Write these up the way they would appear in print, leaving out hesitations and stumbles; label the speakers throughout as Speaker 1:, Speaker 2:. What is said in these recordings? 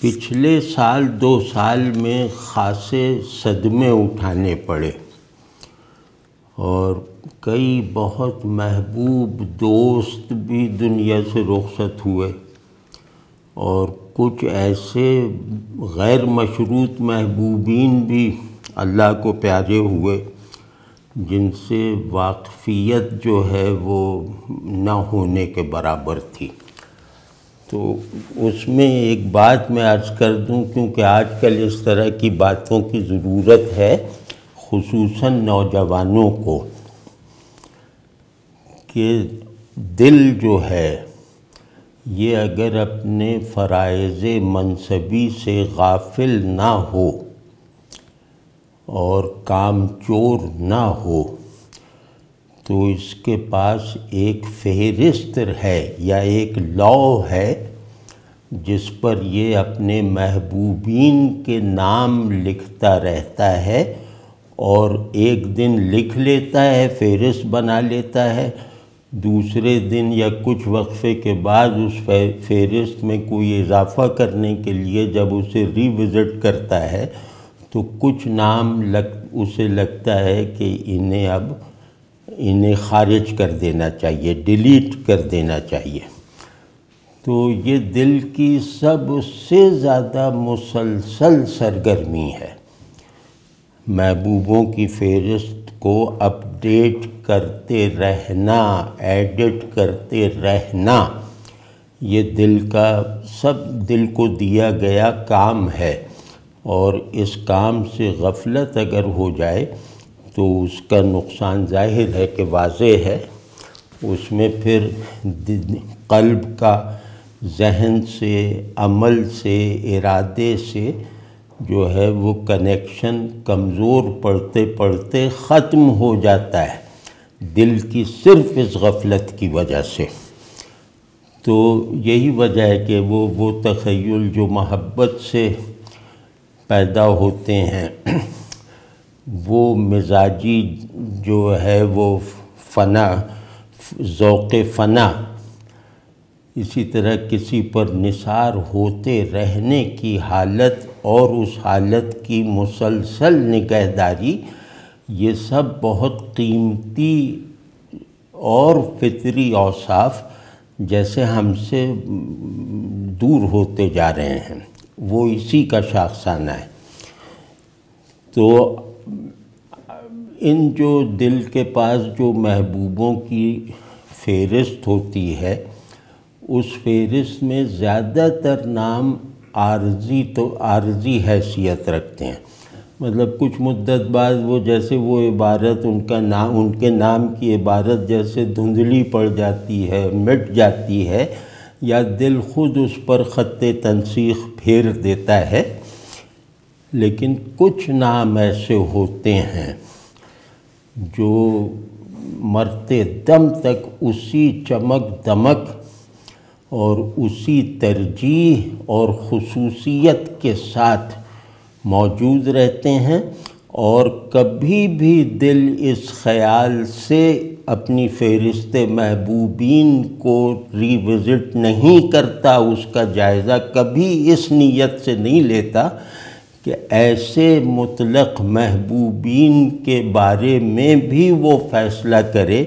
Speaker 1: پچھلے سال 2 سال میں خاصے صدمے اٹھانے پڑے اور کئی بہت محبوب دوست بھی دنیا سے رخصت ہوئے اور کچھ ایسے غیر مشروط محبوبین بھی اللہ کو پیارے ہوئے جن سے واقفیت جو ہے وہ نہ ہونے کے برابر تھی۔ تو اس میں ایک بات میں عرض کر دوں، کیونکہ آج کل اس طرح کی باتوں کی ضرورت ہے خصوصاً نوجوانوں کو، کہ دل جو ہے یہ اگر اپنے فرائض منصبی سے غافل نہ ہو اور کام چور نہ ہو تو اس کے پاس ایک فہرست ہے یا ایک لاء ہے جس پر یہ اپنے محبوبین کے نام لکھتا رہتا ہے، اور ایک دن لکھ لیتا ہے، فہرست بنا لیتا ہے، دوسرے دن یا کچھ وقفے کے بعد اس فہرست میں کوئی اضافہ کرنے کے لیے جب اسے ری وزٹ کرتا ہے تو کچھ نام اسے لگتا ہے کہ انہیں خارج کر دینا چاہیے، ڈیلیٹ کر دینا چاہیے۔ تو یہ دل کی سب سے زیادہ مسلسل سرگرمی ہے، محبوبوں کی فہرست کو اپ ڈیٹ کرتے رہنا، ایڈٹ کرتے رہنا، یہ دل کو دیا گیا کام ہے، اور اس کام سے غفلت اگر ہو جائے تو اس کا نقصان ظاہر ہے کہ واضح ہے۔ اس میں پھر قلب کا ذہن سے، عمل سے، ارادے سے جو ہے وہ کنیکشن کمزور پڑتے پڑتے ختم ہو جاتا ہے، دل کی صرف اس غفلت کی وجہ سے۔ تو یہی وجہ ہے کہ وہ تخیل جو محبت سے پیدا ہوتے ہیں، وہ مزاجی جو ہے وہ فنا، ذوق فنا، اسی طرح کسی پر نثار ہوتے رہنے کی حالت اور اس حالت کی مسلسل نگہداری، یہ سب بہت قیمتی اور فطری اوصاف جیسے ہم سے دور ہوتے جا رہے ہیں، وہ اسی کا شاخسانہ ہے۔ تو ان جو دل کے پاس جو محبوبوں کی فہرست ہوتی ہے، اس فہرست میں زیادہ تر نام عارضی حیثیت رکھتے ہیں، مطلب کچھ مدت بعد وہ جیسے وہ عبارت ان کے نام کی عبارت جیسے دھندلی پڑ جاتی ہے، مٹ جاتی ہے، یا دل خود اس پر خط تنسیخ پھیر دیتا ہے۔ لیکن کچھ نام ایسے ہوتے ہیں جو مرتے دم تک اسی چمک دمک اور اسی ترجیح اور خصوصیت کے ساتھ موجود رہتے ہیں، اور کبھی بھی دل اس خیال سے اپنی فہرست محبوبین کو ری وزٹ نہیں کرتا، اس کا جائزہ کبھی اس نیت سے نہیں لیتا کہ ایسے مطلق محبوبین کے بارے میں بھی وہ فیصلہ کرے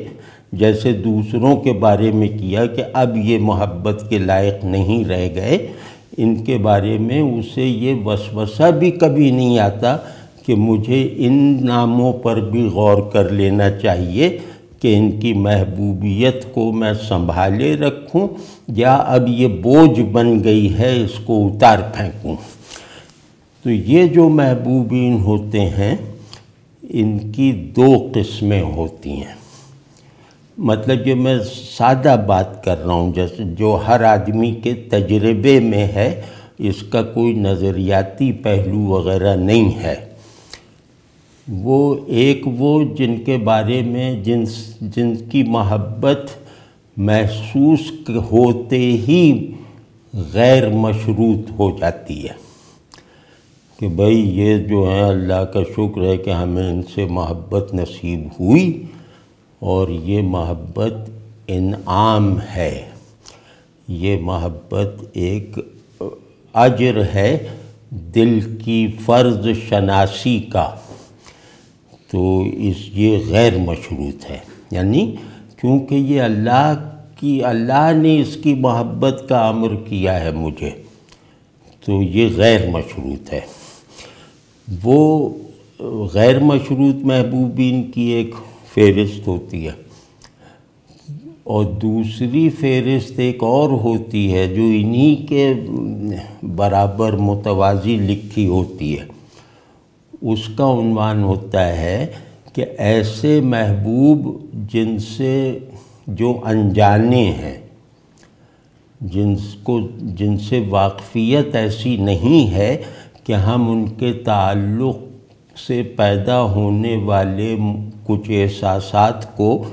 Speaker 1: جیسے دوسروں کے بارے میں کیا کہ اب یہ محبت کے لائق نہیں رہ گئے۔ ان کے بارے میں اسے یہ وسوسہ بھی کبھی نہیں آتا کہ مجھے ان ناموں پر بھی غور کر لینا چاہیے کہ ان کی محبوبیت کو میں سنبھالے رکھوں یا اب یہ بوجھ بن گئی ہے اس کو اتار پھینکوں۔ تو یہ جو محبوبین ہوتے ہیں ان کی 2 قسمیں ہوتی ہیں، مطلب یہ میں سادہ بات کر رہا ہوں جیسے جو ہر آدمی کے تجربے میں ہے، اس کا کوئی نظریاتی پہلو وغیرہ نہیں ہے۔ وہ جن کے بارے میں جن کی محبت محسوس ہوتے ہی غیر مشروط ہو جاتی ہے کہ بھئی یہ جو ہے اللہ کا شکر ہے کہ ہمیں ان سے محبت نصیب ہوئی، اور یہ محبت انعام ہے، یہ محبت ایک اجر ہے دل کی فرض شناسی کا، تو یہ غیر مشروط ہے، یعنی کیونکہ یہ اللہ نے اس کی محبت کا امر کیا ہے مجھے، تو یہ غیر مشروط ہے۔ وہ غیر مشروط محبوبین کی ایک فہرست ہوتی ہے، اور دوسری فہرست ایک اور ہوتی ہے جو انہی کے برابر متوازی لکھی ہوتی ہے۔ اس کا عنوان ہوتا ہے کہ ایسے محبوب جن سے جو انجانے ہیں، جن سے واقفیت ایسی نہیں ہے کہ ہم ان کے تعلق سے پیدا ہونے والے کچھ احساسات کو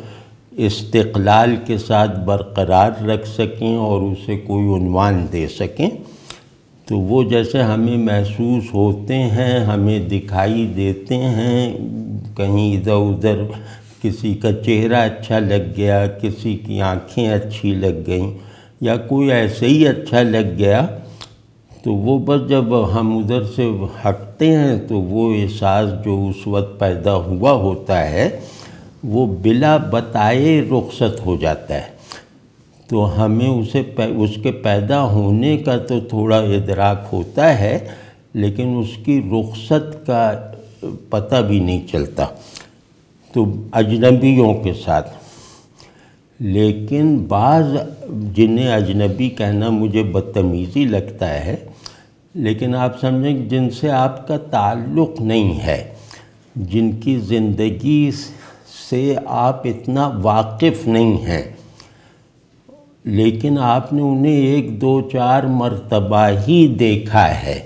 Speaker 1: استقلال کے ساتھ برقرار رکھ سکیں اور اسے کوئی عنوان دے سکیں۔ تو وہ جیسے ہمیں محسوس ہوتے ہیں، ہمیں دکھائی دیتے ہیں، کہیں ادھر ادھر کسی کا چہرہ اچھا لگ گیا، کسی کی آنکھیں اچھی لگ گئیں، یا کوئی ایسے ہی اچھا لگ گیا، تو وہ بس جب ہم ادھر سے ہٹتے ہیں تو وہ احساس جو اس وقت پیدا ہوا ہوتا ہے وہ بلا بتائے رخصت ہو جاتا ہے۔ تو ہمیں اس کے پیدا ہونے کا تو تھوڑا ادراک ہوتا ہے، لیکن اس کی رخصت کا پتہ بھی نہیں چلتا، تو اجنبیوں کے ساتھ۔ لیکن بعض جنہیں اجنبی کہنا مجھے بدتمیزی لگتا ہے، لیکن آپ سمجھیں جن سے آپ کا تعلق نہیں ہے، جن کی زندگی سے آپ اتنا واقف نہیں ہیں، لیکن آپ نے انہیں 1 2 4 مرتبہ ہی دیکھا ہے،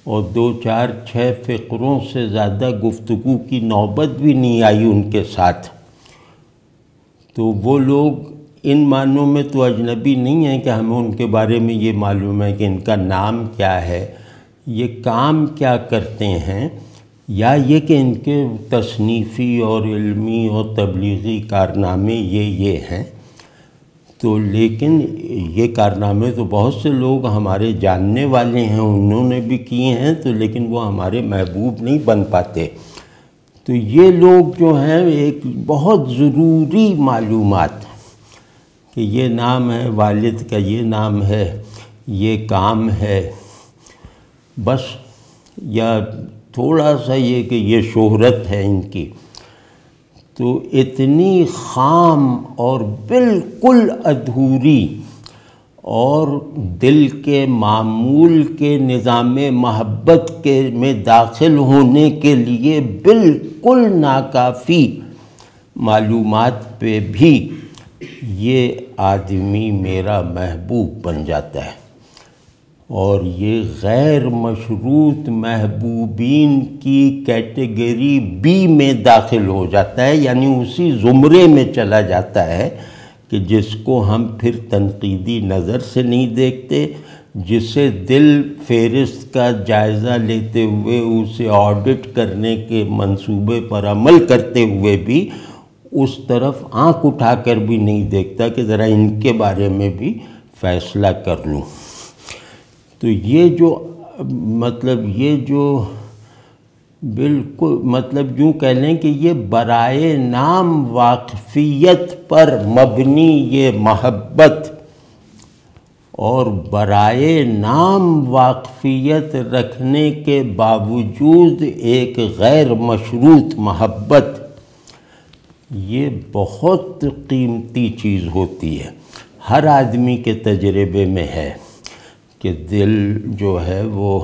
Speaker 1: اور 2 4 6 فقروں سے زیادہ گفتگو کی نوبت بھی نہیں آئی ان کے ساتھ، تو وہ لوگ ان معنوں میں تو اجنبی نہیں ہیں کہ ہمیں ان کے بارے میں یہ معلوم ہے کہ ان کا نام کیا ہے، یہ کام کیا کرتے ہیں، یا یہ کہ ان کے تصنیفی اور علمی اور تبلیغی کارنامے یہ ہیں۔ تو لیکن یہ کارنامے تو بہت سے لوگ ہمارے جاننے والے ہیں، انہوں نے بھی کیے ہیں، تو لیکن وہ ہمارے محبوب نہیں بن پاتے۔ تو یہ لوگ جو ہیں ایک بہت ضروری معلومات کہ یہ نام ہے، والد کا یہ نام ہے، یہ کام ہے، بس، یا تھوڑا سا یہ کہ یہ شہرت ہے ان کی، تو اتنی خام اور بالکل ادھوری اور دل کے معمول کے نظام محبت میں داخل ہونے کے لیے بالکل ناکافی معلومات پہ بھی یہ آدمی میرا محبوب بن جاتا ہے، اور یہ غیر مشروط محبوبین کی کیٹیگری بی میں داخل ہو جاتا ہے، یعنی اسی زمرے میں چلا جاتا ہے کہ جس کو ہم پھر تنقیدی نظر سے نہیں دیکھتے، جسے دل فہرست کا جائزہ لیتے ہوئے اسے آڈٹ کرنے کے منصوبے پر عمل کرتے ہوئے بھی اس طرف آنکھ اٹھا کر بھی نہیں دیکھتا کہ ذرا ان کے بارے میں بھی فیصلہ کر لوں۔ تو یہ جو بالکل یوں کہہ لیں کہ یہ برائے نام واقفیت پر مبنی یہ محبت، اور برائے نام واقفیت رکھنے کے باوجود ایک غیر مشروط محبت، یہ بہت قیمتی چیز ہوتی ہے۔ ہر آدمی کے تجربے میں ہے کہ دل جو ہے وہ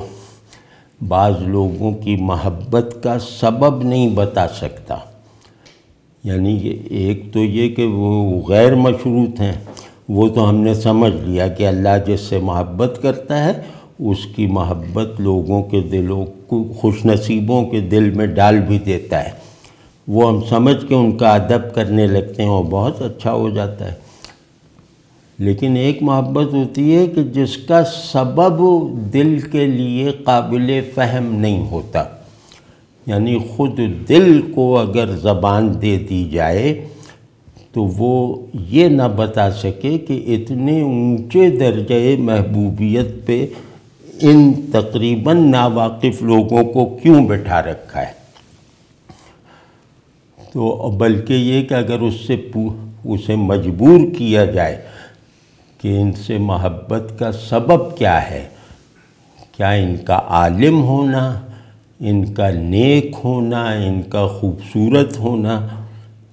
Speaker 1: بعض لوگوں کی محبت کا سبب نہیں بتا سکتا، یعنی ایک تو یہ کہ وہ غیر مشروط ہیں، وہ تو ہم نے سمجھ لیا کہ اللہ جس سے محبت کرتا ہے اس کی محبت لوگوں کے دلوں کو، خوش نصیبوں کے دل میں ڈال بھی دیتا ہے، وہ ہم سمجھ کے ان کا ادب کرنے لگتے ہیں اور بہت اچھا ہو جاتا ہے۔ لیکن ایک محبت ہوتی ہے کہ جس کا سبب دل کے لیے قابل فہم نہیں ہوتا، یعنی خود دل کو اگر زبان دے دی جائے تو وہ یہ نہ بتا سکے کہ اتنے اونچے درجے محبوبیت پہ ان تقریباً ناواقف لوگوں کو کیوں بٹھا رکھا ہے؟ تو بلکہ یہ کہ اگر اسے مجبور کیا جائے کہ ان سے محبت کا سبب کیا ہے، کیا ان کا عالم ہونا، ان کا نیک ہونا، ان کا خوبصورت ہونا،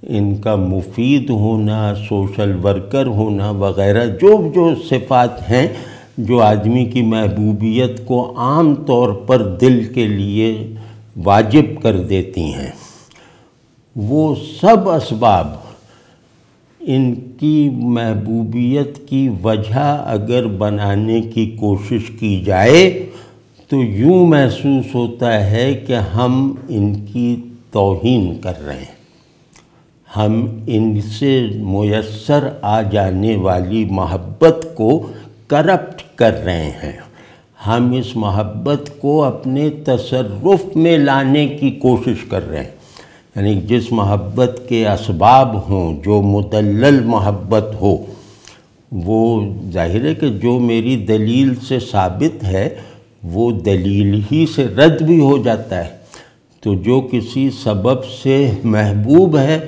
Speaker 1: ان کا مفید ہونا، سوشل ورکر ہونا وغیرہ، جو صفات ہیں جو آدمی کی محبوبیت کو عام طور پر دل کے لیے واجب کر دیتی ہیں، وہ سب اسباب ان کی محبوبیت کی وجہ اگر بنانے کی کوشش کی جائے تو یوں محسوس ہوتا ہے کہ ہم ان کی توہین کر رہے ہیں، ہم ان سے میسر آ جانے والی محبت کو کرپٹ کر رہے ہیں، ہم اس محبت کو اپنے تصرف میں لانے کی کوشش کر رہے ہیں۔ یعنی جس محبت کے اسباب ہوں، جو مدلل محبت ہو، وہ ظاہر ہے کہ جو میری دلیل سے ثابت ہے وہ دلیل ہی سے رد بھی ہو جاتا ہے، تو جو کسی سبب سے محبوب ہے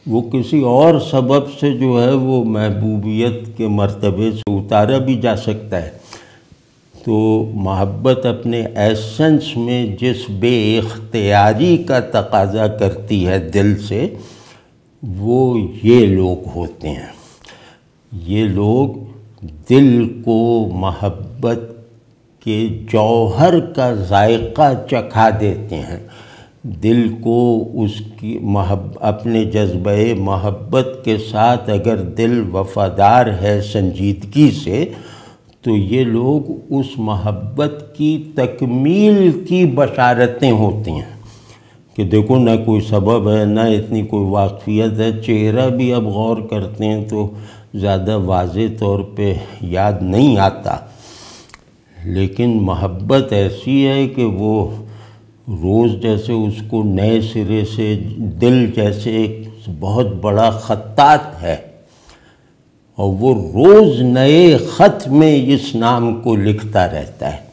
Speaker 1: وہ کسی اور سبب سے جو ہے وہ محبوبیت کے مرتبے سے اتارا بھی جا سکتا ہے۔ تو محبت اپنے ایسنس میں جس بے اختیاری کا تقاضا کرتی ہے دل سے، وہ یہ لوگ ہوتے ہیں۔ یہ لوگ دل کو محبت کے جوہر کا ذائقہ چکھا دیتے ہیں، دل کو اس کی اپنے جذبہ محبت کے ساتھ اگر دل وفادار ہے سنجیدگی سے، تو یہ لوگ اس محبت کی تکمیل کی بشارتیں ہوتی ہیں کہ دیکھو نہ کوئی سبب ہے، نہ اتنی کوئی واقفیت ہے، چہرہ بھی اب غور کرتے ہیں تو زیادہ واضح طور پہ یاد نہیں آتا، لیکن محبت ایسی ہے کہ وہ روز جیسے اس کو نئے سرے سے، دل جیسے ایک بہت بڑا خطاط ہے اور وہ روز نئے خط میں اس نام کو لکھتا رہتا ہے۔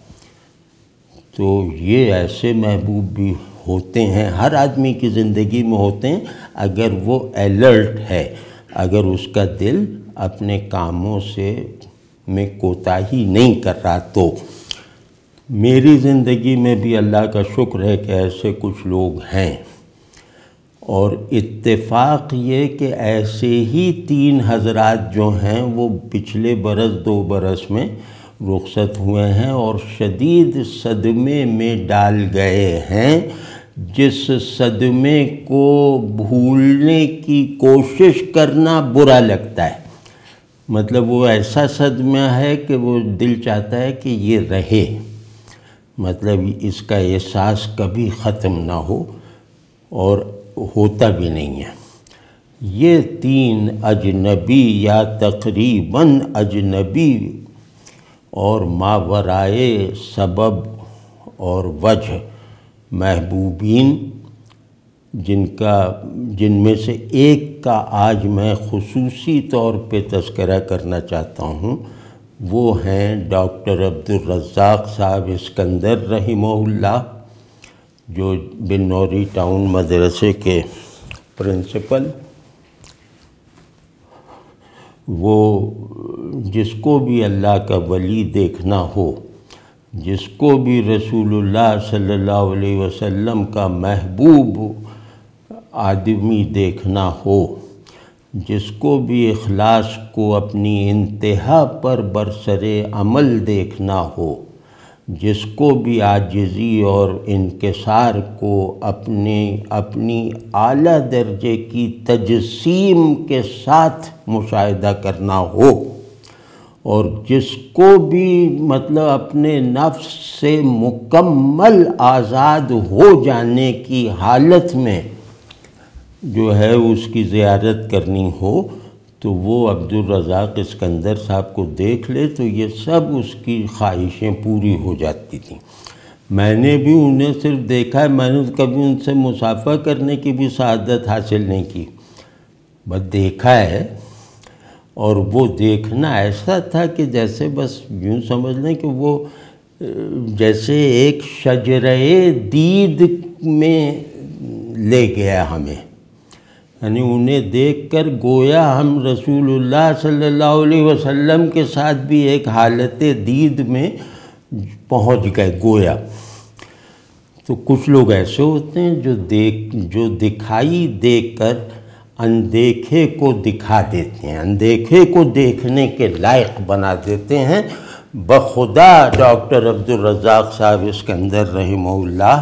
Speaker 1: تو یہ ایسے محبوب بھی ہوتے ہیں، ہر آدمی کی زندگی میں ہوتے ہیں، اگر وہ الرٹ ہے، اگر اس کا دل اپنے کاموں میں کوتاہی نہیں کر رہا۔ تو میری زندگی میں بھی اللہ کا شکر ہے کہ ایسے کچھ لوگ ہیں، اور اتفاق یہ کہ ایسے ہی 3 حضرات جو ہیں وہ پچھلے برس 2 برس میں رخصت ہوئے ہیں اور شدید صدمے میں ڈال گئے ہیں، جس صدمے کو بھولنے کی کوشش کرنا برا لگتا ہے۔ مطلب وہ ایسا صدمہ ہے کہ وہ دل چاہتا ہے کہ یہ رہے، مطلب اس کا احساس کبھی ختم نہ ہو، اور ہوتا بھی نہیں ہے۔ یہ 3 اجنبی یا تقریباً اجنبی اور ماورائے سبب اور وجہ محبوبین، جن میں سے ایک کا آج میں خصوصی طور پہ تذکرہ کرنا چاہتا ہوں، وہ ہیں ڈاکٹر عبدالرزاق صاحب اسکندر رحمہ اللہ، جو بنوری ٹاؤن مدرسے کے پرنسپل، وہ جس کو بھی اللہ کا ولی دیکھنا ہو، جس کو بھی رسول اللہ صلی اللہ علیہ وسلم کا محبوب آدمی دیکھنا ہو، جس کو بھی اخلاص کو اپنی انتہا پر برسر عمل دیکھنا ہو، جس کو بھی عاجزی اور انکسار کو اپنی اعلیٰ درجے کی تجسیم کے ساتھ مشاہدہ کرنا ہو، اور جس کو بھی مطلب اپنے نفس سے مکمل آزاد ہو جانے کی حالت میں جو ہے اس کی زیارت کرنی ہو، تو وہ عبدالرزاق اسکندر صاحب کو دیکھ لے تو یہ سب اس کی خواہشیں پوری ہو جاتی تھیں۔ میں نے بھی انہیں صرف دیکھا ہے، میں نے کبھی ان سے مصافحہ کرنے کی بھی سعادت حاصل نہیں کی، بس دیکھا ہے، اور وہ دیکھنا ایسا تھا کہ جیسے بس یوں سمجھ لیں کہ وہ جیسے ایک شجرہ دید میں لے گیا ہمیں، یعنی انہیں دیکھ کر گویا ہم رسول اللہ صلی اللہ علیہ وسلم کے ساتھ بھی ایک حالت دید میں پہنچ گئے گویا۔ تو کچھ لوگ ایسے ہوتے ہیں جو دکھائی دے کر اندیکھے کو دکھا دیتے ہیں، اندیکھے کو دیکھنے کے لائق بنا دیتے ہیں۔ بخدا ڈاکٹر عبدالرزاق صاحب اسکندر رحمہ اللہ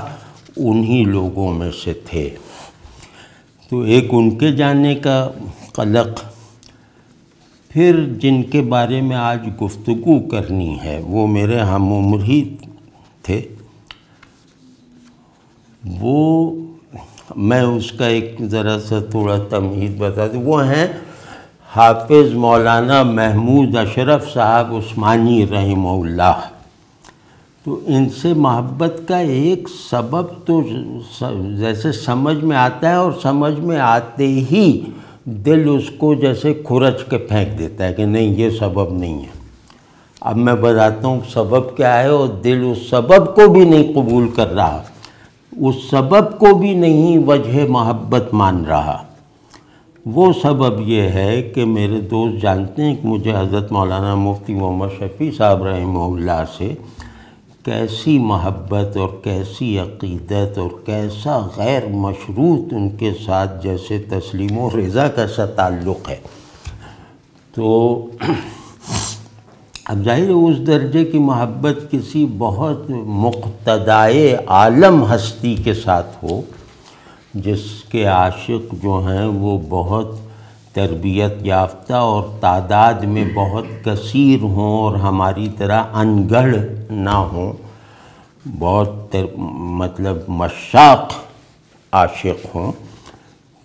Speaker 1: انہی لوگوں میں سے تھے۔ تو ایک ان کے جانے کا قلق، پھر جن کے بارے میں آج گفتگو کرنی ہے وہ میرے ہم عمر ہی تھے، وہ میں اس کا ایک ذرا سا تھوڑا تمہید بتا دوں۔ وہ ہیں حافظ مولانا محمود اشرف صاحب عثمانی رحمہ اللہ۔ تو ان سے محبت کا ایک سبب تو جیسے سمجھ میں آتا ہے، اور سمجھ میں آتے ہی دل اس کو جیسے کھرچ کے پھینک دیتا ہے کہ نہیں یہ سبب نہیں ہے۔ اب میں بتاتا ہوں سبب کیا ہے، اور دل اس سبب کو بھی نہیں قبول کر رہا، اس سبب کو بھی نہیں وجہ محبت مان رہا۔ وہ سبب یہ ہے کہ میرے دوست جانتے ہیں کہ مجھے حضرت مولانا مفتی محمد شفیع صاحب رحمہ اللہ سے کیسی محبت اور کیسی عقیدت اور کیسا غیر مشروط ان کے ساتھ جیسے تسلیم و رضا کا سا تعلق ہے۔ تو اب ظاہر ہے اس درجے کی محبت کسی بہت مقتدائے عالم ہستی کے ساتھ ہو، جس کے عاشق جو ہیں وہ بہت تربیت یافتہ اور تعداد میں بہت کثیر ہوں اور ہماری طرح انگڑھ نہ ہوں، بہت مطلب مشاق عاشق ہوں،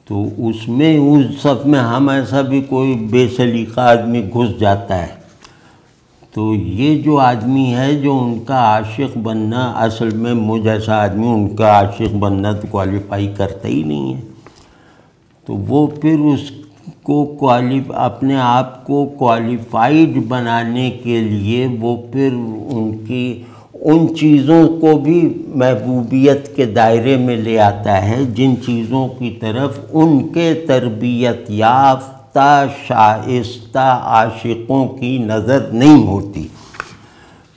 Speaker 1: تو اس میں اس صف میں ہم ایسا بھی کوئی بے سلیقہ آدمی گھس جاتا ہے، تو یہ جو آدمی ہے جو ان کا عاشق بننا، اصل میں مجھ ایسا آدمی ان کا عاشق بننا تو کوالیفائی کرتا ہی نہیں ہے، تو وہ پھر اس کو اپنے آپ کو کوالیفائڈ بنانے کے لیے وہ پھر ان چیزوں کو بھی محبوبیت کے دائرے میں لے آتا ہے جن چیزوں کی طرف ان کے تربیت یافتہ شائستہ عاشقوں کی نظر نہیں ہوتی۔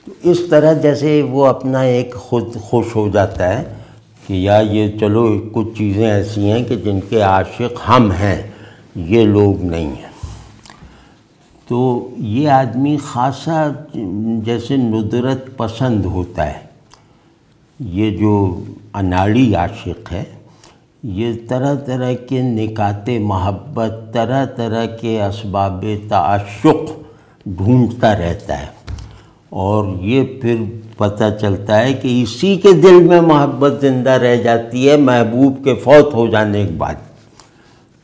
Speaker 1: تو اس طرح جیسے وہ اپنا ایک خود خوش ہو جاتا ہے کہ یا یہ چلو کچھ چیزیں ایسی ہیں کہ جن کے عاشق ہم ہیں، یہ لوگ نہیں ہیں۔ تو یہ آدمی خاصا جیسے ندرت پسند ہوتا ہے، یہ جو اناڑی عاشق ہے یہ طرح طرح کے نکات محبت، طرح طرح کے اسباب تعشق ڈھونڈتا رہتا ہے، اور یہ پھر پتہ چلتا ہے کہ اسی کے دل میں محبت زندہ رہ جاتی ہے محبوب کے فوت ہو جانے کے بعد۔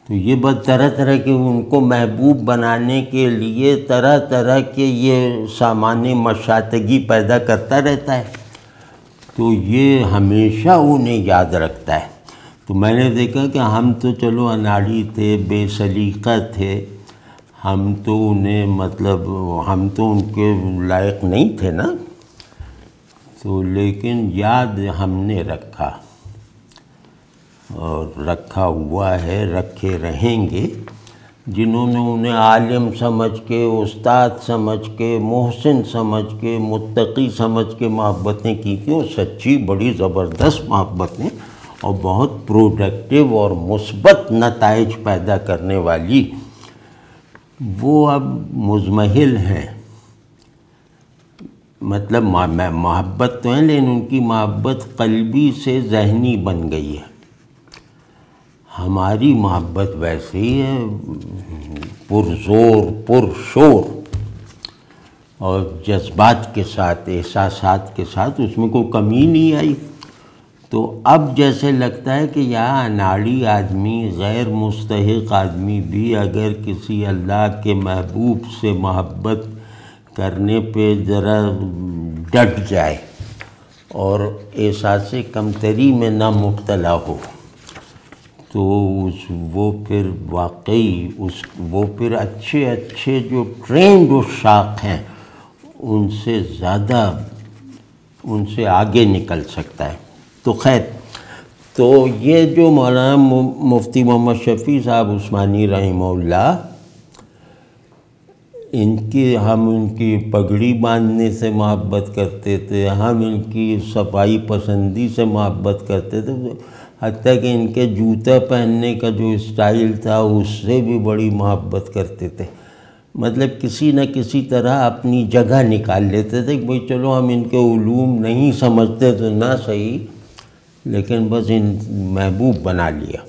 Speaker 1: تو یہ بات طرح طرح کے ان کو محبوب بنانے کے لیے طرح طرح کے یہ سامان مشاطگی پیدا کرتا رہتا ہے، تو یہ ہمیشہ انہیں یاد رکھتا ہے۔ تو میں نے دیکھا کہ ہم تو چلو اناڑی تھے، بے سلیقہ تھے، ہم تو انہیں مطلب ہم تو ان کے لائق نہیں تھے نا، تو لیکن یاد ہم نے رکھا اور رکھا ہوا ہے، رکھے رہیں گے۔ جنہوں نے انہیں عالم سمجھ کے، استاد سمجھ کے، محسن سمجھ کے، متقی سمجھ کے محبتیں کی تھیں، وہ سچی بڑی زبردست محبتیں اور بہت پروڈکٹیو اور مثبت نتائج پیدا کرنے والی، وہ اب مضمحل ہیں۔ مطلب محبت تو ہیں لیکن ان کی محبت قلبی سے ذہنی بن گئی ہے۔ ہماری محبت ویسے ہی ہے، پرزور پرشور اور جذبات کے ساتھ، احساسات کے ساتھ، اس میں کوئی کمی نہیں آئی۔ تو اب جیسے لگتا ہے کہ یہاں اناڑی آدمی، غیر مستحق آدمی بھی اگر کسی اللہ کے محبوب سے محبت کرنے پہ ذرا ڈٹ جائے اور احساس کمتری میں نہ مبتلا ہو، تو وہ پھر واقعی وہ پھر اچھے جو ٹرینڈ عشاق ہیں ان سے زیادہ ان سے آگے نکل سکتا ہے۔ تو خیر، تو یہ جو مولانا مفتی محمد شفیع صاحب عثمانی رحمہ اللہ، ہم ان کی پگڑی باندھنے سے محبت کرتے تھے، ہم ان کی صفائی پسندی سے محبت کرتے تھے، حتیٰ کہ ان کے جوتا پہننے کا جو اسٹائل تھا اس سے بھی بڑی محبت کرتے تھے۔ مطلب کسی نہ کسی طرح اپنی جگہ نکال لیتے تھے کہ بھئی چلو ہم ان کے علوم نہیں سمجھتے تو نہ صحیح، لیکن بس ان محبوب بنا لیا۔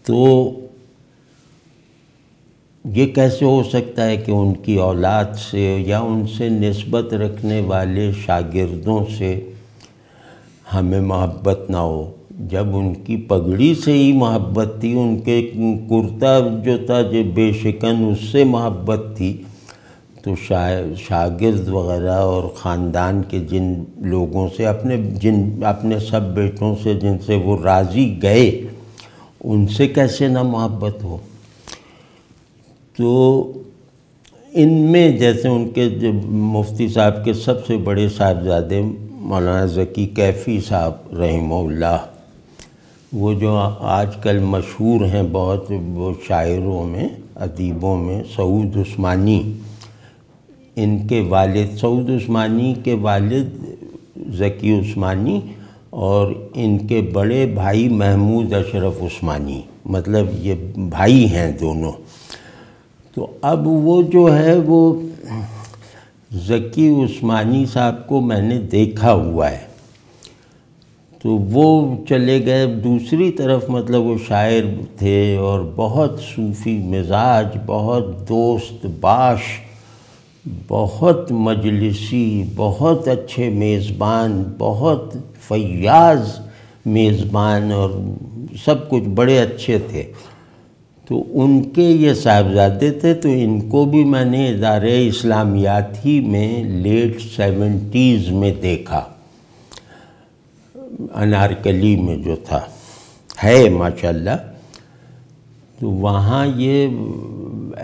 Speaker 1: تو یہ کیسے ہو سکتا ہے کہ ان کی اولاد سے یا ان سے نسبت رکھنے والے شاگردوں سے ہمیں محبت نہ ہو، جب ان کی پگڑی سے ہی محبت تھی، ان کے کرتا جو تھا جو بے شکن اس سے محبت تھی، تو شاگرد وغیرہ اور خاندان کے جن لوگوں سے اپنے سب بیٹوں سے جن سے وہ راضی گئے، ان سے کیسے نہ محبت ہو۔ تو ان میں جیسے ان کے مفتی صاحب کے سب سے بڑے صاحبزادے مولانا ذکی کیفی صاحب رحمہ اللہ، وہ جو آج کل مشہور ہیں بہت، وہ شاعروں میں ادیبوں میں، سعود عثمانی، ان کے والد سعود عثمانی کے والد ذکی عثمانی اور ان کے بڑے بھائی محمود اشرف عثمانی، مطلب یہ بھائی ہیں دونوں۔ تو اب وہ جو ہے وہ ذکی عثمانی صاحب کو میں نے دیکھا ہوا ہے، تو وہ چلے گئے دوسری طرف، مطلب وہ شاعر تھے اور بہت صوفی مزاج، بہت دوست باش، بہت مجلسی، بہت اچھے میزبان، بہت فیاض میزبان، اور سب کچھ بڑے اچھے تھے۔ تو ان کے یہ صاحبزادے تھے، تو ان کو بھی میں نے ادارہ اسلامیات ہی میں لیٹ 70s میں دیکھا، انارکلی میں جو تھا ہے ماشاءاللہ۔ تو وہاں یہ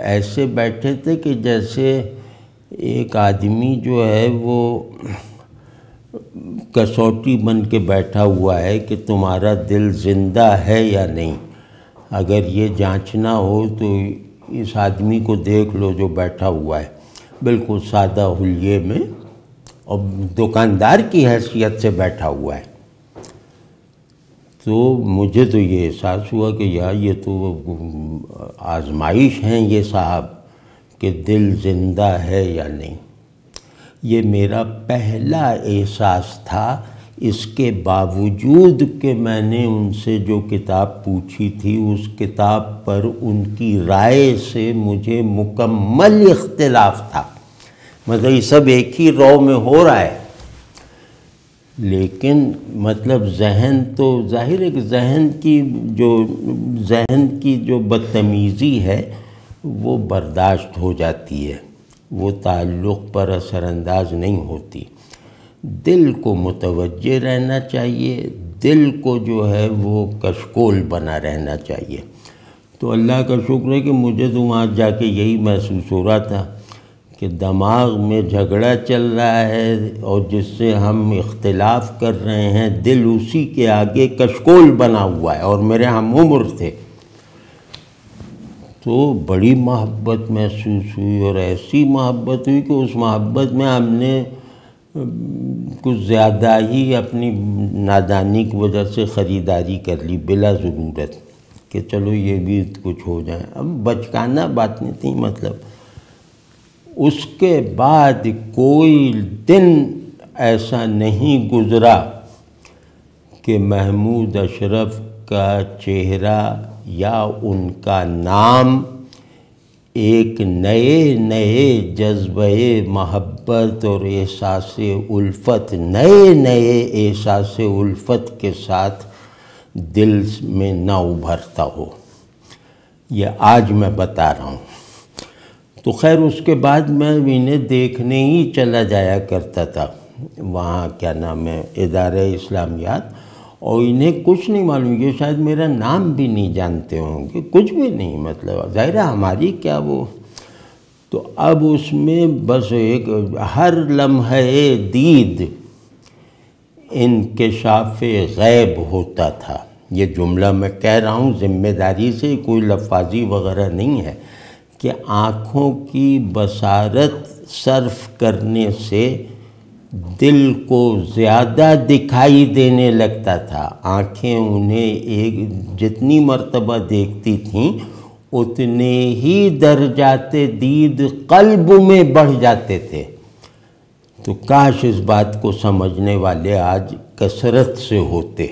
Speaker 1: ایسے بیٹھے تھے کہ جیسے ایک آدمی جو ہے وہ کسوٹی بن کے بیٹھا ہوا ہے کہ تمہارا دل زندہ ہے یا نہیں۔ اگر یہ جانچنا ہو تو اس آدمی کو دیکھ لو جو بیٹھا ہوا ہے بالکل سادہ حلیے میں، اور دکاندار کی حیثیت سے بیٹھا ہوا ہے۔ تو مجھے تو یہ احساس ہوا کہ یار یہ تو آزمائش ہیں یہ صاحب کہ دل زندہ ہے یا نہیں۔ یہ میرا پہلا احساس تھا، اس کے باوجود کہ میں نے ان سے جو کتاب پوچھی تھی اس کتاب پر ان کی رائے سے مجھے مکمل اختلاف تھا، مطلب یہ سب ایک ہی رو میں ہو رہا ہے، لیکن مطلب ذہن تو ظاہر ہے کہ ذہن کی جو بدتمیزی ہے وہ برداشت ہو جاتی ہے، وہ تعلق پر اثر انداز نہیں ہوتی۔ دل کو متوجہ رہنا چاہیے، دل کو جو ہے وہ کشکول بنا رہنا چاہیے۔ تو اللہ کا شکر ہے کہ مجھے تو وہاں جا کے یہی محسوس ہو رہا تھا کہ دماغ میں جھگڑا چل رہا ہے اور جس سے ہم اختلاف کر رہے ہیں، دل اسی کے آگے کشکول بنا ہوا ہے، اور میرے ہم عمر تھے۔ تو بڑی محبت محسوس ہوئی، اور ایسی محبت ہوئی کہ اس محبت میں ہم نے کچھ زیادہ ہی اپنی نادانی کی وجہ سے خریداری کر لی بلا ضرورت، کہ چلو یہ بھی کچھ ہو جائے۔ اب بچکانہ باتیں تھیں، مطلب اس کے بعد کوئی دن ایسا نہیں گزرا کہ محمود اشرف کا چہرہ یا ان کا نام ایک نئے جذبہ محبت اور احساس الفت، نئے احساس الفت کے ساتھ دل میں نہ ابھرتا ہو۔ یہ آج میں بتا رہا ہوں۔ تو خیر اس کے بعد میں انہیں دیکھنے ہی چلا جایا کرتا تھا وہاں، کیا نام ہے، ادارہ اسلامیات، اور انہیں کچھ نہیں معلوم، یہ شاید میرا نام بھی نہیں جانتے ہوں گے، کچھ بھی نہیں، مطلب ظاہر ہے ہماری کیا وہ تو اب اس میں بس ایک ہر لمحہ دید انکشاف غیب ہوتا تھا۔ یہ جملہ میں کہہ رہا ہوں ذمہ داری سے، کوئی لفاظی وغیرہ نہیں ہے، کہ آنکھوں کی بصارت صرف کرنے سے دل کو زیادہ دکھائی دینے لگتا تھا۔ آنکھیں انہیں جتنی مرتبہ دیکھتی تھیں اتنے ہی درجات دید قلب میں بڑھ جاتے تھے۔ تو کاش اس بات کو سمجھنے والے آج کثرت سے ہوتے۔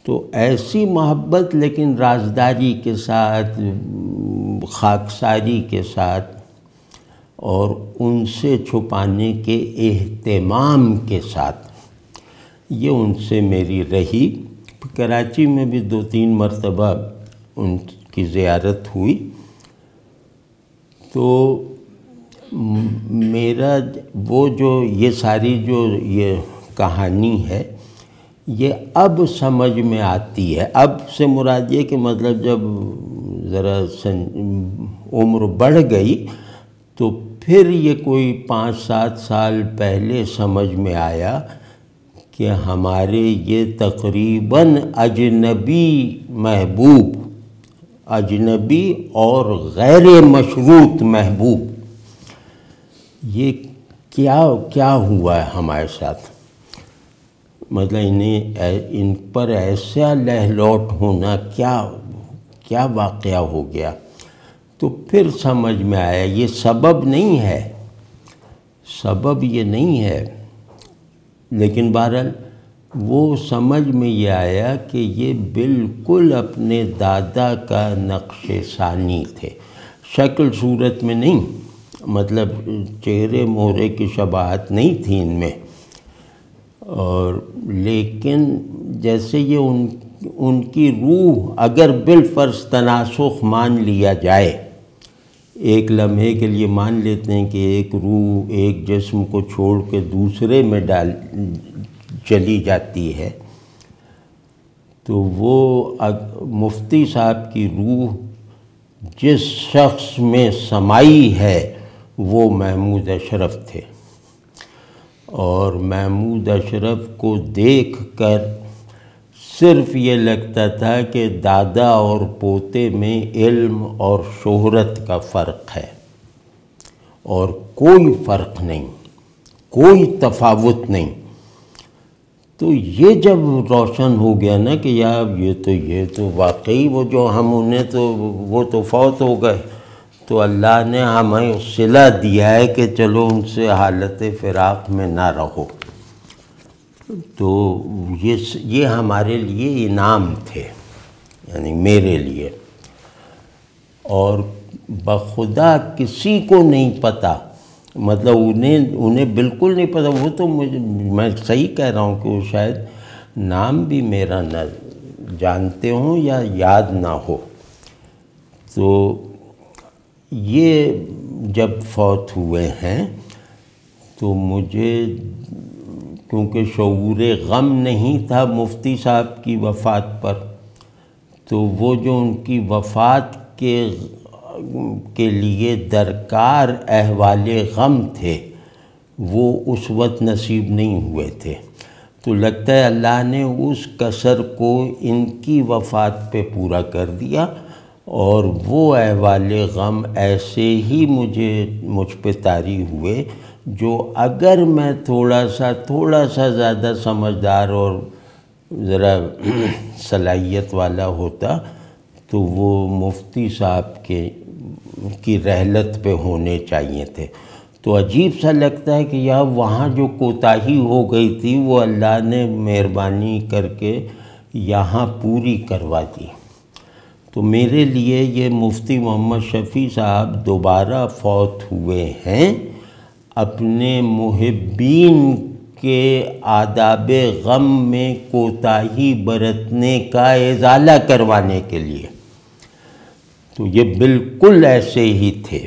Speaker 1: تو ایسی محبت لیکن رازداری کے ساتھ، خاکساری کے ساتھ، اور ان سے چھپانے کے اہتمام کے ساتھ، یہ ان سے میری رہی۔ کراچی میں بھی 2-3 مرتبہ ان کی زیارت ہوئی، تو میرا وہ جو یہ ساری جو یہ کہانی ہے یہ اب سمجھ میں آتی ہے۔ اب سے مراد یہ کہ مطلب جب ذرا عمر بڑھ گئی تو پھر یہ کوئی 5-7 سال پہلے سمجھ میں آیا کہ ہمارے یہ تقریباً اجنبی محبوب، اجنبی اور غیر مشروط محبوب، یہ کیا ہوا ہے ہمارے ساتھ، مطلب ان پر ایسا لہلوٹ ہونا کیا واقعہ ہو گیا۔ تو پھر سمجھ میں آیا یہ سبب نہیں ہے، سبب یہ نہیں ہے، لیکن بہرحال وہ سمجھ میں یہ آیا کہ یہ بالکل اپنے دادا کا نقش ثانی تھے، شکل صورت میں نہیں، مطلب چہرے مہرے کی شباہت نہیں تھی ان میں، اور لیکن جیسے یہ ان کی روح اگر بالفرض تناسخ مان لیا جائے، ایک لمحے کے لیے مان لیتے ہیں کہ ایک روح ایک جسم کو چھوڑ کے دوسرے میں چلی جاتی ہے، تو وہ مفتی صاحب کی روح جس شخص میں سمائی ہے وہ محمود اشرف تھے، اور محمود اشرف کو دیکھ کر صرف یہ لگتا تھا کہ دادا اور پوتے میں علم اور شہرت کا فرق ہے، اور کوئی فرق نہیں، کوئی تفاوت نہیں۔ تو یہ جب روشن ہو گیا نا کہ یار یہ تو واقعی وہ جو ہم وہ تو فوت ہو گئے، تو اللہ نے ہمیں صلہ دیا ہے کہ چلو ان سے حالت فراق میں نہ رہو، تو یہ ہمارے لیے انعام تھے، یعنی میرے لیے۔ اور بخدا کسی کو نہیں پتہ، مطلب انہیں بالکل نہیں پتہ، وہ تو میں صحیح کہہ رہا ہوں کہ وہ شاید نام بھی میرا نہ جانتے ہوں یا یاد نہ ہو۔ تو یہ جب فوت ہوئے ہیں تو مجھے کیونکہ شعور غم نہیں تھا مفتی صاحب کی وفات پر، تو وہ جو ان کی وفات کے لیے درکار احوال غم تھے وہ اس وقت نصیب نہیں ہوئے تھے، تو لگتا ہے اللہ نے اس کسر کو ان کی وفات پہ پورا کر دیا، اور وہ احوال غم ایسے ہی مجھ پہ طاری ہوئے، جو اگر میں تھوڑا سا زیادہ سمجھدار اور ذرا صلاحیت والا ہوتا تو وہ مفتی صاحب کی رحلت پہ ہونے چاہیے تھے۔ تو عجیب سا لگتا ہے کہ یار وہاں جو کوتاہی ہو گئی تھی وہ اللہ نے مہربانی کر کے یہاں پوری کروا دی۔ تو میرے لیے یہ مفتی محمد شفیع صاحب دوبارہ فوت ہوئے ہیں اپنے محبین کے آداب غم میں کوتاہی برتنے کا ازالہ کروانے کے لیے، تو یہ بالکل ایسے ہی تھے۔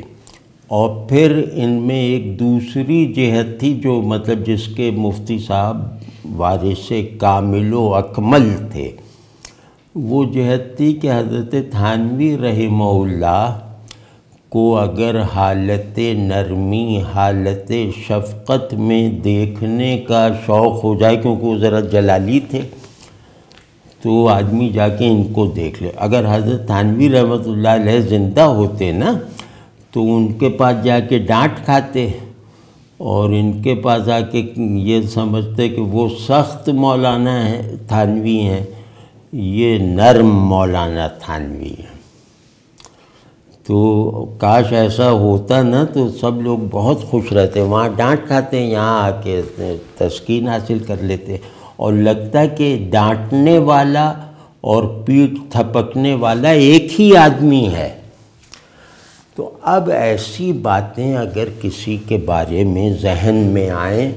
Speaker 1: اور پھر ان میں ایک دوسری جہت تھی جو مطلب جس کے مفتی صاحب وارث کامل و اکمل تھے، وہ جہت تھی کہ حضرت تھانوی رحمہ اللہ کو اگر حالت نرمی، حالت شفقت میں دیکھنے کا شوق ہو جائے، کیونکہ وہ ذرا جلالی تھے، تو آدمی جا کے ان کو دیکھ لے۔ اگر حضرت تھانوی رحمۃ اللہ علیہ زندہ ہوتے نا تو ان کے پاس جا کے ڈانٹ کھاتے، اور ان کے پاس آ کے یہ سمجھتے کہ وہ سخت مولانا ہیں تھانوی ہیں، یہ نرم مولانا تھانوی ہیں۔ تو کاش ایسا ہوتا نا تو سب لوگ بہت خوش رہتے، وہاں ڈانٹ کھاتے، یہاں آ کے تسکین حاصل کر لیتے، اور لگتا کہ ڈانٹنے والا اور پیٹھ تھپکنے والا ایک ہی آدمی ہے۔ تو اب ایسی باتیں اگر کسی کے بارے میں ذہن میں آئیں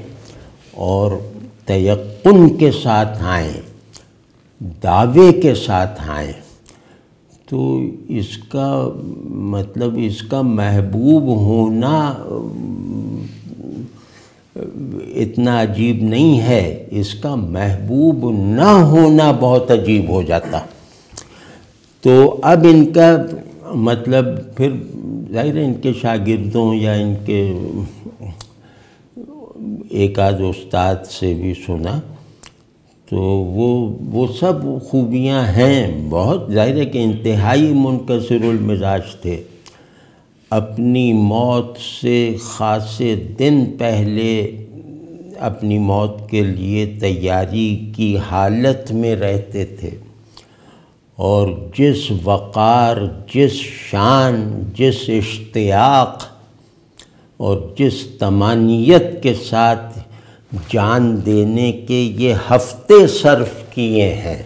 Speaker 1: اور تیقن کے ساتھ آئیں، دعوے کے ساتھ آئیں، تو اس کا مطلب اس کا محبوب ہونا اتنا عجیب نہیں ہے، اس کا محبوب نہ ہونا بہت عجیب ہو جاتا۔ تو اب ان کا مطلب پھر ظاہر ہے ان کے شاگردوں یا ان کے ایک آدھ استاد سے بھی سنا، تو وہ سب خوبیاں ہیں، بہت ظاہر ہے کہ انتہائی منکسر المزاج تھے۔ اپنی موت سے خاصے دن پہلے اپنی موت کے لیے تیاری کی حالت میں رہتے تھے، اور جس وقار، جس شان، جس اشتیاق اور جس طمانیت کے ساتھ جان دینے کے یہ ہفتے صرف کیے ہیں،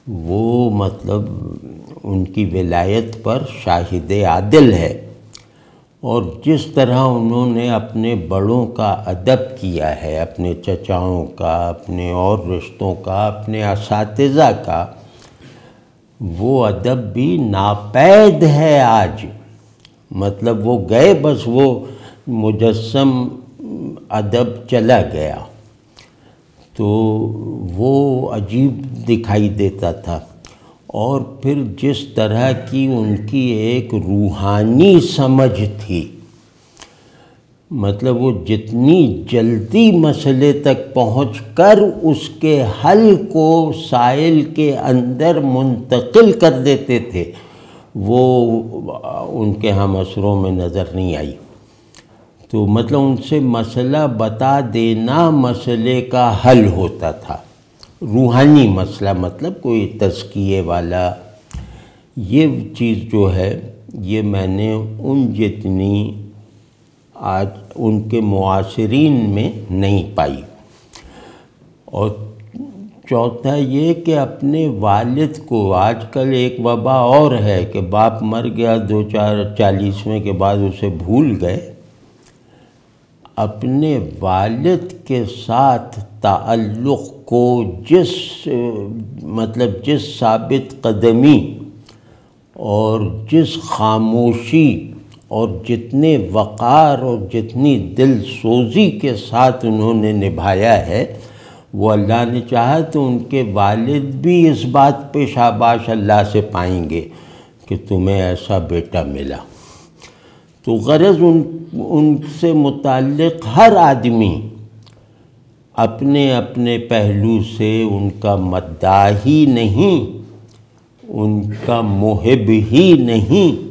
Speaker 1: وہ مطلب ان کی ولایت پر شاہد عادل ہے۔ اور جس طرح انہوں نے اپنے بڑوں کا ادب کیا ہے، اپنے چچاؤں کا، اپنے اور رشتوں کا، اپنے اساتذہ کا، وہ ادب بھی ناپید ہے آج۔ مطلب وہ گئے، بس وہ مجسم ادب چلا گیا، تو وہ عجیب دکھائی دیتا تھا۔ اور پھر جس طرح کی ان کی ایک روحانی سمجھ تھی، مطلب وہ جتنی جلدی مسئلے تک پہنچ کر اس کے حل کو سائل کے اندر منتقل کر دیتے تھے، وہ ان کے ہم عصروں میں نظر نہیں آئی۔ تو مطلب ان سے مسئلہ بتا دینا مسئلے کا حل ہوتا تھا، روحانی مسئلہ، مطلب کوئی تزکیے والا۔ یہ چیز جو ہے یہ میں نے ان جتنی آج ان کے معاصرین میں نہیں پائی۔ اور چوتھا یہ کہ اپنے والد کو، آج کل ایک وبا اور ہے کہ باپ مر گیا 40ویں کے بعد اسے بھول گئے، اپنے والد کے ساتھ تعلق کو جس ثابت قدمی اور جس خاموشی اور جتنے وقار اور جتنی دل سوزی کے ساتھ انہوں نے نبھایا ہے، وہ اللہ نے چاہا تو ان کے والد بھی اس بات پہ شاباش اللہ سے پائیں گے کہ تمہیں ایسا بیٹا ملا۔ تو غرض ان سے متعلق ہر آدمی اپنے اپنے پہلو سے ان کا مداحی نہیں، ان کا محب ہی نہیں،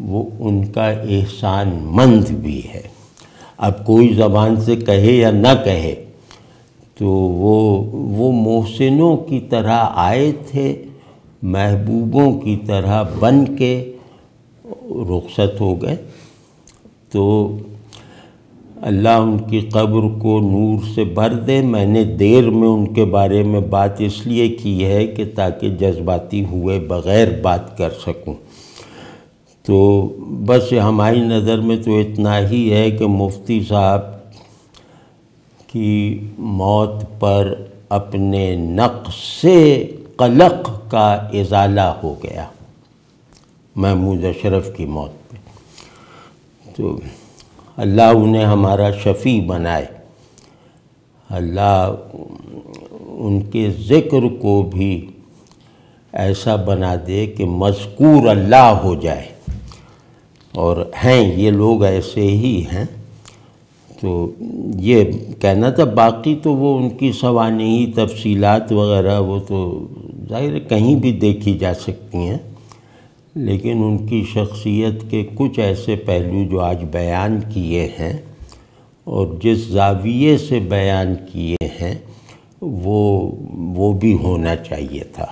Speaker 1: وہ ان کا احسان مند بھی ہے۔ اب کوئی زبان سے کہے یا نہ کہے، تو وہ محسنوں کی طرح آئے تھے، محبوبوں کی طرح بن کے رخصت ہو گئے۔ تو اللہ ان کی قبر کو نور سے بھر دے۔ میں نے دیر میں ان کے بارے میں بات اس لیے کی ہے کہ تاکہ جذباتی ہوئے بغیر بات کر سکوں۔ تو بس ہماری نظر میں تو اتنا ہی ہے کہ مفتی صاحب کی موت پر اپنے نقص قلق کا ازالہ ہو گیا، محمود اشرف کی موت پہ۔ تو اللہ انہیں ہمارا شفیع بنائے، اللہ ان کے ذکر کو بھی ایسا بنا دے کہ مذکور اللہ ہو جائے، اور ہیں یہ لوگ ایسے ہی ہیں۔ تو یہ کہنا تھا، باقی تو وہ ان کی سوانحی تفصیلات وغیرہ وہ تو ظاہر ہے کہیں بھی دیکھی جا سکتی ہیں، لیکن ان کی شخصیت کے کچھ ایسے پہلو جو آج بیان کیے ہیں اور جس زاویے سے بیان کیے ہیں وہ بھی ہونا چاہیے تھا۔